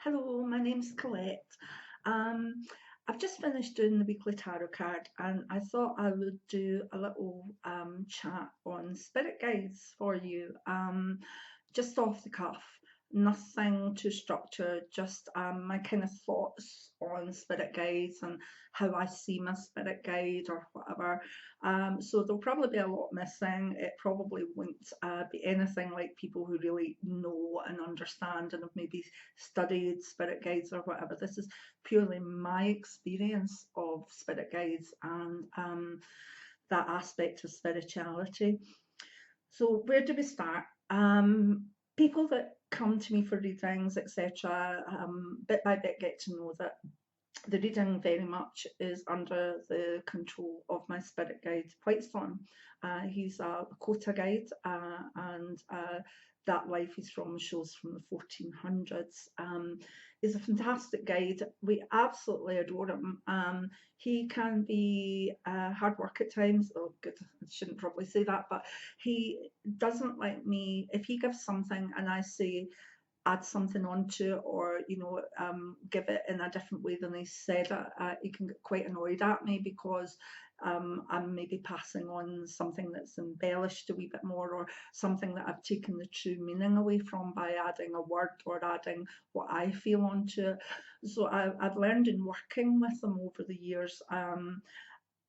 Hello, my name's Colette. Um, I've just finished doing the weekly tarot card, and I thought I would do a little chat on spirit guides for you, just off the cuff. Nothing too structured, just my kind of thoughts on spirit guides and how I see my spirit guide or whatever. So there'll probably be a lot missing. It probably won't be anything like people who really know and understand and have maybe studied spirit guides or whatever. This is purely my experience of spirit guides and that aspect of spirituality. So where do we start? People that come to me for readings, etc., bit by bit get to know that the reading very much is under the control of my spirit guide, Whitestorm. He's a Lakota guide, and that life he's from shows from the 1400s. He's a fantastic guide. We absolutely adore him. He can be hard work at times. Oh, good, I shouldn't probably say that, but he doesn't like me. If he gives something and I say, add something onto it or give it in a different way than they said it, he can get quite annoyed at me because I'm maybe passing on something that's embellished a wee bit more or something that I've taken the true meaning away from by adding a word or adding what I feel onto it. So I've learned in working with them over the years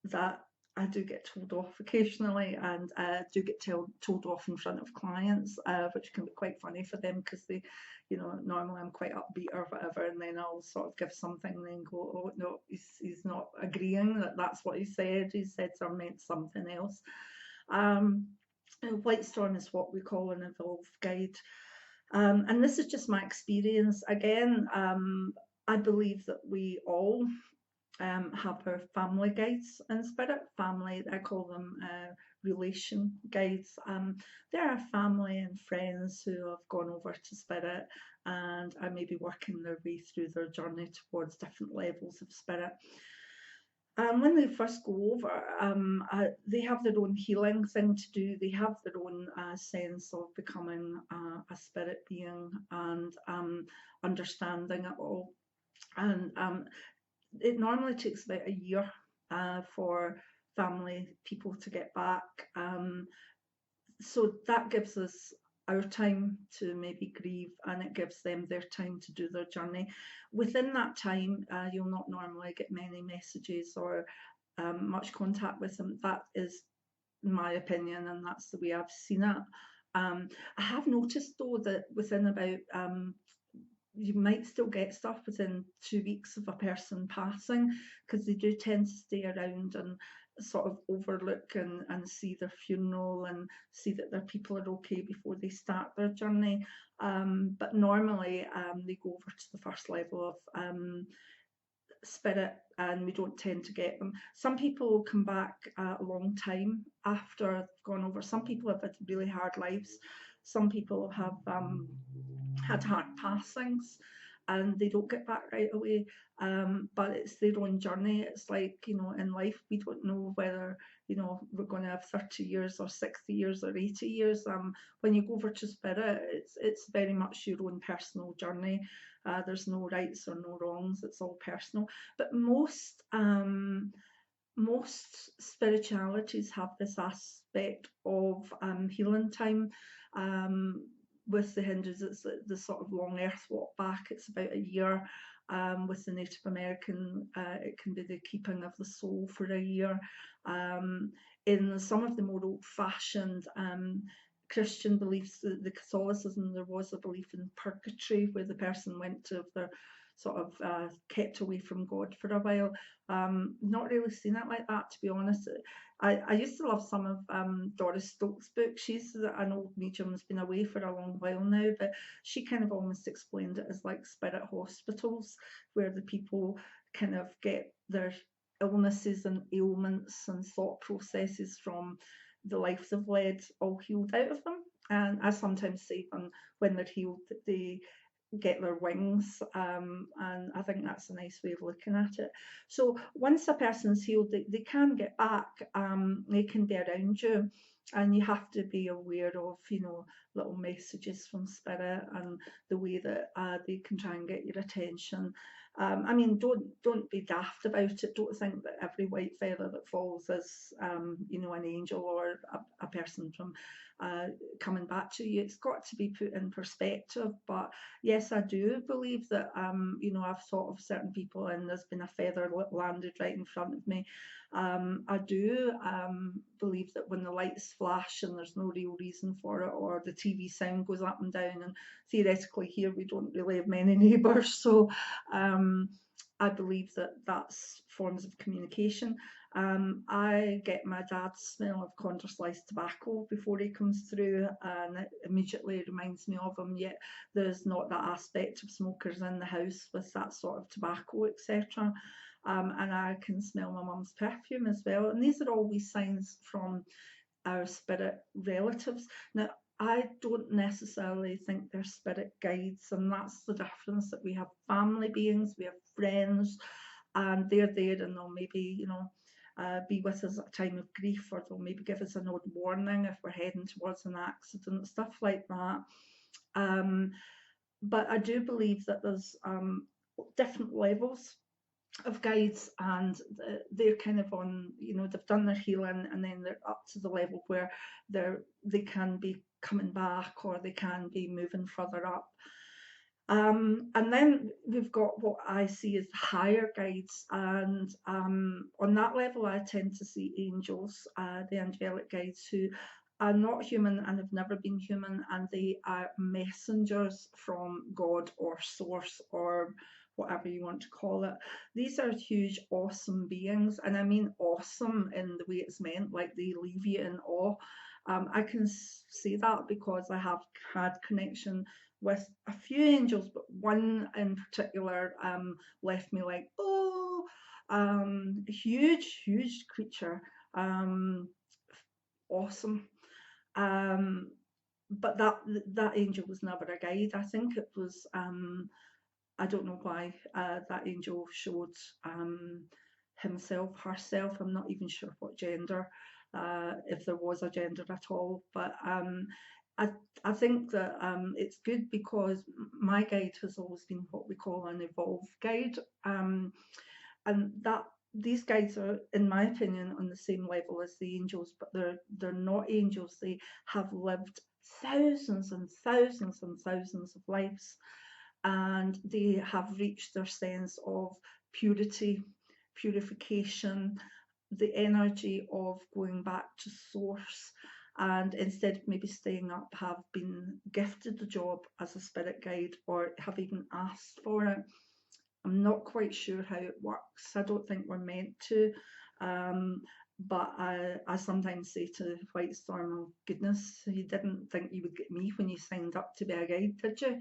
that I do get told off occasionally and do get told off in front of clients, which can be quite funny for them because they, normally I'm quite upbeat or whatever, and then I'll sort of give something and then go, oh no, he's not agreeing that that's what he said. He said or meant something else. Um, White Storm is what we call an evolved guide. And this is just my experience. Again, I believe that we all have our family guides in spirit. Family, I call them relation guides. There are family and friends who have gone over to spirit and are maybe working their way through their journey towards different levels of spirit. When they first go over, they have their own healing thing to do. They have their own sense of becoming a spirit being and understanding it all. And it normally takes about a year for family people to get back. So that gives us our time to maybe grieve and it gives them their time to do their journey. Within that time, you'll not normally get many messages or much contact with them. That is my opinion and that's the way I've seen it. I have noticed though that within about you might still get stuff within 2 weeks of a person passing because they do tend to stay around and sort of overlook and see their funeral and see that their people are okay before they start their journey. But normally they go over to the first level of spirit and we don't tend to get them. Some people come back a long time after they've gone over. Some people have had really hard lives. Some people have had hard passings and they don't get back right away. But it's their own journey. It's like, in life, we don't know whether, we're going to have 30 years or 60 years or 80 years. When you go over to spirit, it's very much your own personal journey. There's no rights or no wrongs. It's all personal. But most spiritualities have this aspect of healing time. With the Hindus, it's the sort of long earth walk back. It's about a year. With the Native American, it can be the keeping of the soul for a year. In some of the more old-fashioned Christian beliefs, the Catholicism, there was a belief in purgatory where the person went to their sort of kept away from God for a while. Not really seen it like that, to be honest. I used to love some of Doris Stokes' books. She's an old medium who's been away for a long while now, but she kind of almost explained it as like spirit hospitals, where the people kind of get their illnesses and ailments and thought processes from the life they've led all healed out of them. And I sometimes say when they're healed that they get their wings, and I think that's a nice way of looking at it. So once a person's healed, they can get back, they can be around you, and you have to be aware of, little messages from spirit and the way that they can try and get your attention. I mean, don't be daft about it. Don't think that every white feather that falls is, you know, an angel or a person from coming back to you. It's got to be put in perspective. But yes, I do believe that, you know, I've thought of certain people and there's been a feather landed right in front of me. I do believe that when the lights flash and there's no real reason for it, or the TV sound goes up and down, and theoretically here we don't really have many neighbours, so I believe that that's forms of communication. I get my dad's smell of corner sliced tobacco before he comes through, and it immediately reminds me of him. Yet there's not that aspect of smokers in the house with that sort of tobacco, etc. And I can smell my mum's perfume as well. And these are always signs from our spirit relatives. Now, I don't necessarily think they're spirit guides, and that's the difference, that we have family beings, we have friends, and they're there and they'll maybe, you know, be with us at a time of grief, or they'll maybe give us an odd warning if we're heading towards an accident, stuff like that. But I do believe that there's different levels of guides, and they're kind of on, you know, they've done their healing and then they're up to the level where they can be coming back, or they can be moving further up. And then we've got what I see as higher guides, and on that level I tend to see angels, the angelic guides, who are not human and have never been human, and they are messengers from God or source or whatever you want to call it. These are huge, awesome beings, and I mean awesome in the way it's meant, like they leave you in awe. I can say that because I have had connection with a few angels, but one in particular left me like, oh, huge, huge creature, awesome. Um, but that angel was never a guide. I think it was, I don't know why that angel showed himself, herself. I'm not even sure what gender, if there was a gender at all. But I, I think that it's good because my guide has always been what we call an evolved guide. And that these guides are, in my opinion, on the same level as the angels, but they're not angels. They have lived thousands and thousands and thousands of lives, and they have reached their sense of purity, purification, the energy of going back to source, and instead of maybe staying up, have been gifted the job as a spirit guide or have even asked for it. I'm not quite sure how it works. I don't think we're meant to. But I sometimes say to White Storm, oh goodness, you didn't think you would get me when you signed up to be a guide, did you?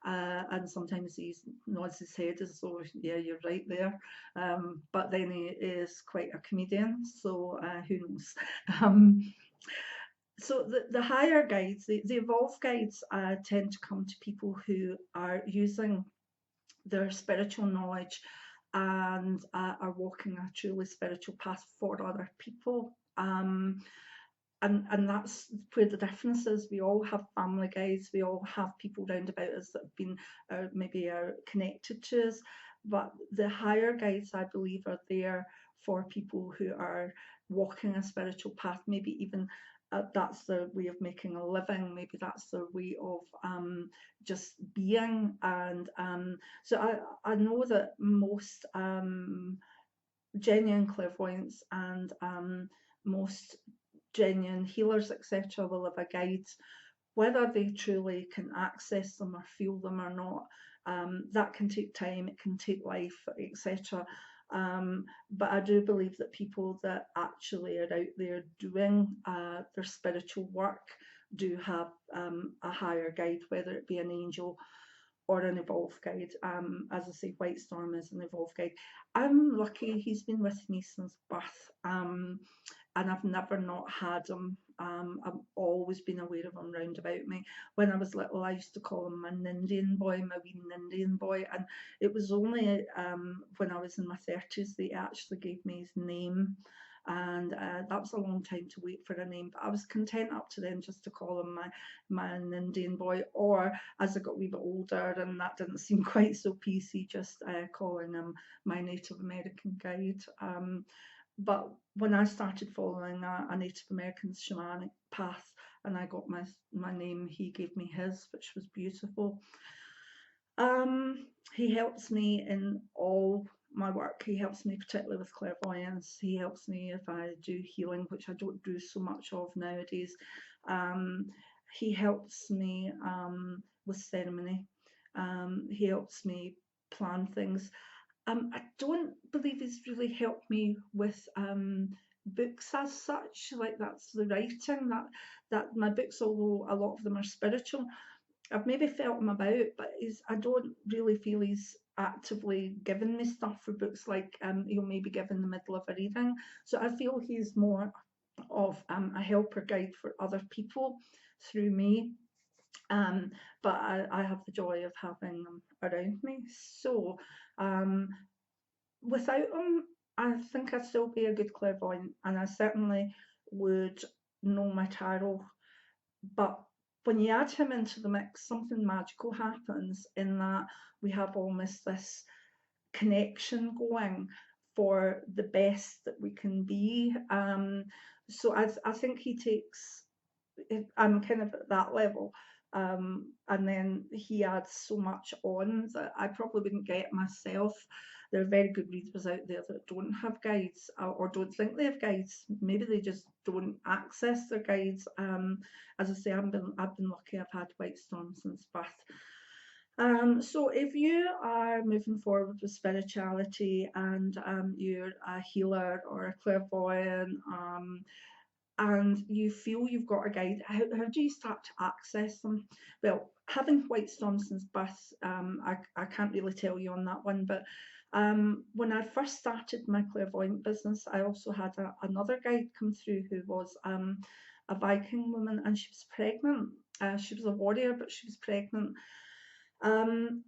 And sometimes he nods his head as though, yeah, you're right there. But then he is quite a comedian, so who knows? So the higher guides, the evolved guides, tend to come to people who are using their spiritual knowledge and are walking a truly spiritual path for other people. And that's where the difference is. We all have family guides, we all have people round about us that have been maybe are connected to us, but the higher guides, I believe, are there for people who are walking a spiritual path, maybe even that's their way of making a living, maybe that's their way of just being. And so I know that most genuine clairvoyants and most genuine healers, etc., will have a guide. Whether they truly can access them or feel them or not, that can take time, it can take life, etc. But I do believe that people that actually are out there doing their spiritual work do have a higher guide, whether it be an angel or an evolved guide. As I say, White Storm is an evolved guide. I'm lucky, he's been with me since birth, and I've never not had him. I've always been aware of him round about me. When I was little, I used to call him my Nindian boy, my wee Nindian boy, and it was only when I was in my 30s they actually gave me his name. and that was a long time to wait for a name, but I was content up to then just to call him my Indian boy, or as I got a wee bit older and that didn't seem quite so PC, just calling him my Native American guide. But when I started following a Native American shamanic path and I got my name, he gave me his, which was beautiful. He helps me in all my work. He helps me particularly with clairvoyance. He helps me if I do healing, which I don't do so much of nowadays. He helps me with ceremony. He helps me plan things. I don't believe he's really helped me with books as such. Like that's the writing that my books, although a lot of them are spiritual, I've maybe felt him about, but I don't really feel he's actively given me stuff for books like he'll maybe give in the middle of a reading. So I feel he's more of a helper guide for other people through me. But I have the joy of having them around me. So without him, I think I'd still be a good clairvoyant, and I certainly would know my tarot. But when you add him into the mix, something magical happens in that we have almost this connection going for the best that we can be. So I think he takes, I'm kind of at that level. And then he adds so much on that I probably wouldn't get myself. There are very good readers out there that don't have guides or don't think they have guides. Maybe they just don't access their guides. As I say, I've been lucky. I've had White Storm since birth. So if you are moving forward with spirituality and you're a healer or a clairvoyant, and you feel you've got a guide, how do you start to access them? Well, having White Storm since birth, I can't really tell you on that one, but when I first started my clairvoyant business, I also had another guide come through who was a Viking woman, and she was pregnant. She was a warrior, but she was pregnant. And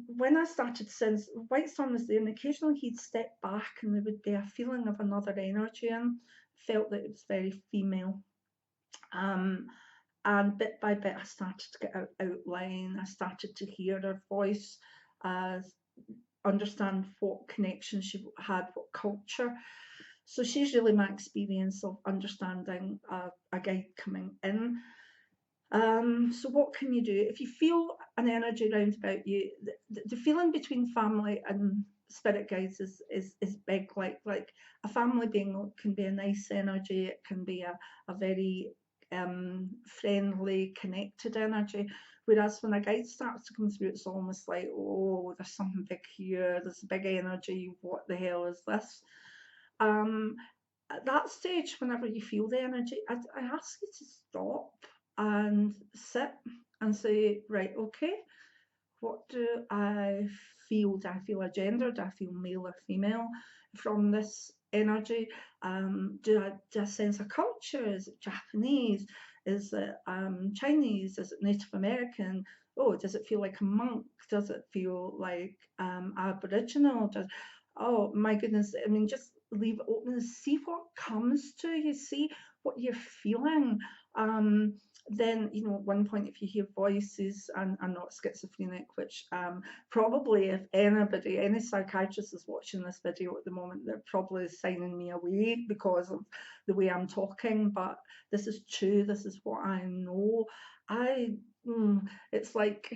when I started, since White Storm was there, and occasionally he'd step back and there would be a feeling of another energy, and felt that it was very female. And bit by bit, I started to get out outline. I started to hear her voice, understand what connection she had, what culture. So she's really my experience of understanding a guide coming in. So what can you do if you feel an energy around about you? The feeling between family and spirit guides is big. Like a family being can be a nice energy. It can be a very friendly, connected energy. Whereas when a guide starts to come through, it's almost like, oh, there's something big here. There's a big energy. What the hell is this? At that stage, whenever you feel the energy, I ask you to stop and sit and say, right, okay, what do I feel? Do I feel a gender? Do I feel male or female from this energy? Do I sense a culture? Is it Japanese? Is it Chinese? Is it Native American? Oh, does it feel like a monk? Does it feel like Aboriginal? Oh my goodness, I mean, just leave it open and see what comes to you, see what you're feeling. Then, you know, at one point, if you hear voices, and I'm not schizophrenic, which probably if anybody, any psychiatrist is watching this video at the moment, they're probably signing me away because of the way I'm talking, but this is true, this is what I know. It's like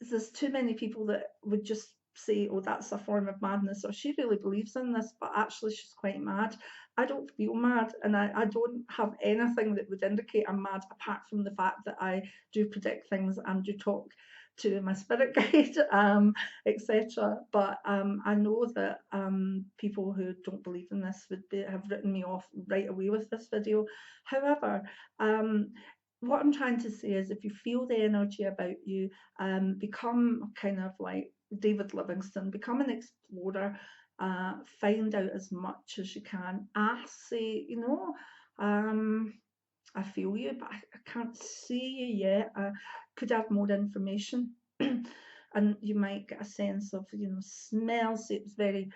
there's too many people that would just say, oh, that's a form of madness, or she really believes in this, but actually she's quite mad. I don't feel mad, and I don't have anything that would indicate I'm mad, apart from the fact that I do predict things and do talk to my spirit guide, etc. But I know that people who don't believe in this have written me off right away with this video. However, what I'm trying to say is if you feel the energy about you, become kind of like David Livingstone, become an explorer, find out as much as you can. Ask, say, you know, I feel you, but I can't see you yet. Could I have more information? and you might get a sense of, you know, smells. It was very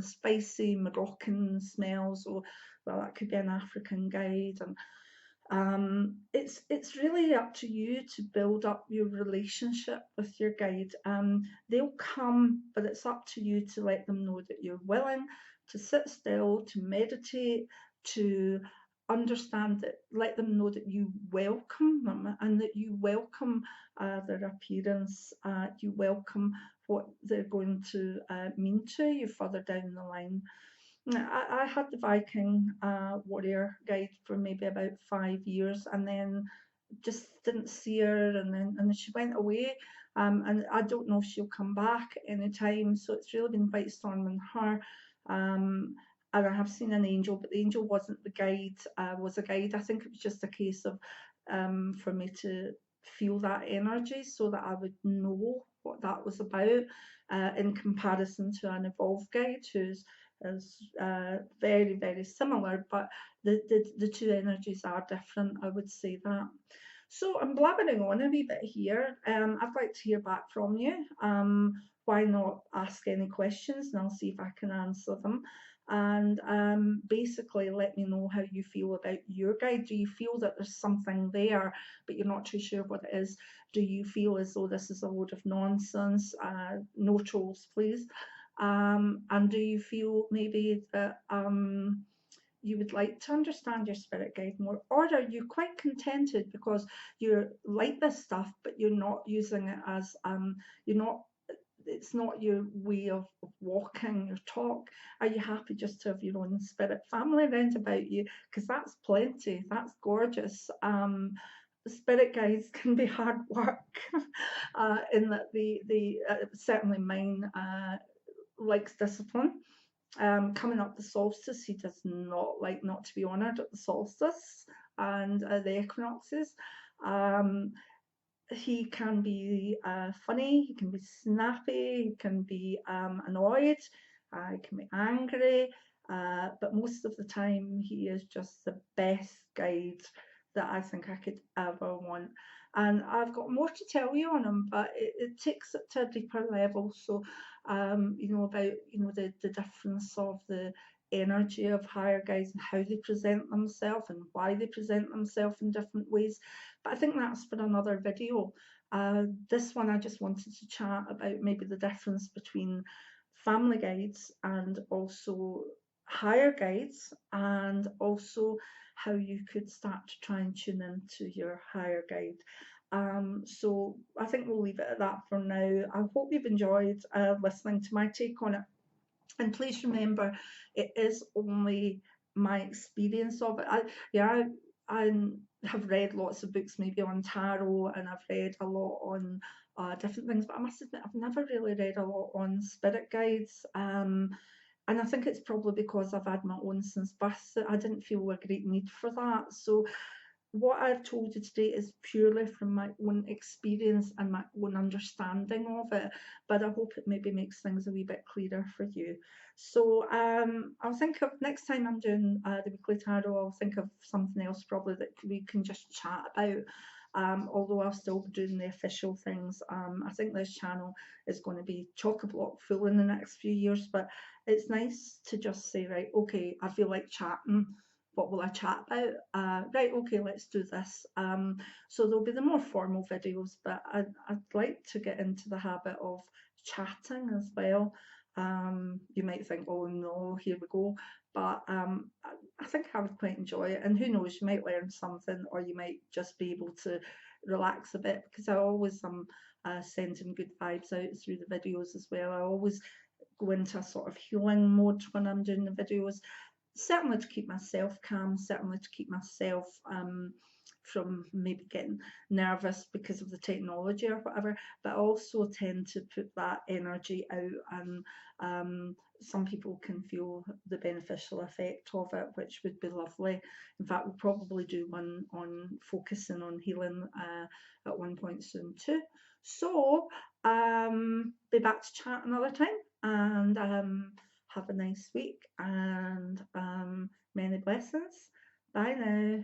spicy Moroccan smells, or well, that could be an African guide. And it's really up to you to build up your relationship with your guide. They'll come, but it's up to you to let them know that you're willing to sit still, to meditate, to understand that, let them know that you welcome them and that you welcome their appearance, you welcome what they're going to mean to you further down the line. I had the Viking warrior guide for maybe about 5 years, and then just didn't see her, and then she went away. And I don't know if she'll come back anytime. So it's really been quite storming her. And I have seen an angel, but the angel wasn't the guide. Was a guide. I think it was just a case of for me to feel that energy, so that I would know what that was about. In comparison to an evolved guide, who's is very, very similar, but the two energies are different, I would say that. So I'm blabbering on a wee bit here. I'd like to hear back from you. Why not ask any questions, and I'll see if I can answer them. And basically let me know how you feel about your guide. Do you feel that there's something there, but you're not too sure what it is? Do you feel as though this is a load of nonsense? No trolls, please. And do you feel maybe that you would like to understand your spirit guide more, or are you quite contented because you like this stuff, but you're not using it as you're not, it's not your way of walking your talk? Are you happy just to have your own spirit family around about you? Because that's plenty, that's gorgeous. Spirit guides can be hard work in that they certainly mine likes discipline. Coming up the solstice, he does not like not to be honoured at the solstice and the equinoxes. He can be funny, he can be snappy, he can be annoyed, he can be angry, but most of the time he is just the best guide that I think I could ever want. And I've got more to tell you on him, but it takes it to a deeper level. So, you know, about, you know, the difference of the energy of higher guides and how they present themselves and why they present themselves in different ways. But I think that's for another video. This one I just wanted to chat about maybe the difference between family guides and also higher guides, and also how you could start to try and tune into your higher guide. So I think we'll leave it at that for now. I hope you've enjoyed listening to my take on it. And please remember, it is only my experience of it. I have read lots of books maybe on tarot, and I've read a lot on different things, but I must admit I've never really read a lot on spirit guides. And I think it's probably because I've had my own since birth that I didn't feel a great need for that. So what I've told you today is purely from my own experience and my own understanding of it, but I hope it maybe makes things a wee bit clearer for you. So I'll think of, next time I'm doing the weekly tarot, I'll think of something else probably that we can just chat about. Although I'll still be doing the official things. I think this channel is going to be chock-a-block full in the next few years, but it's nice to just say, right, okay, I feel like chatting. What will I chat about? Right, okay, let's do this. So there'll be the more formal videos, but I'd like to get into the habit of chatting as well. You might think, oh no, here we go. But I think I would quite enjoy it. And who knows, you might learn something, or you might just be able to relax a bit, because I always am sending good vibes out through the videos as well. I always go into a sort of healing mode when I'm doing the videos, certainly to keep myself calm, certainly to keep myself from maybe getting nervous because of the technology or whatever, but I also tend to put that energy out, and some people can feel the beneficial effect of it, which would be lovely. In fact, we'll probably do one on focusing on healing at one point soon too. So be back to chat another time, and have a nice week, and many blessings. Bye now.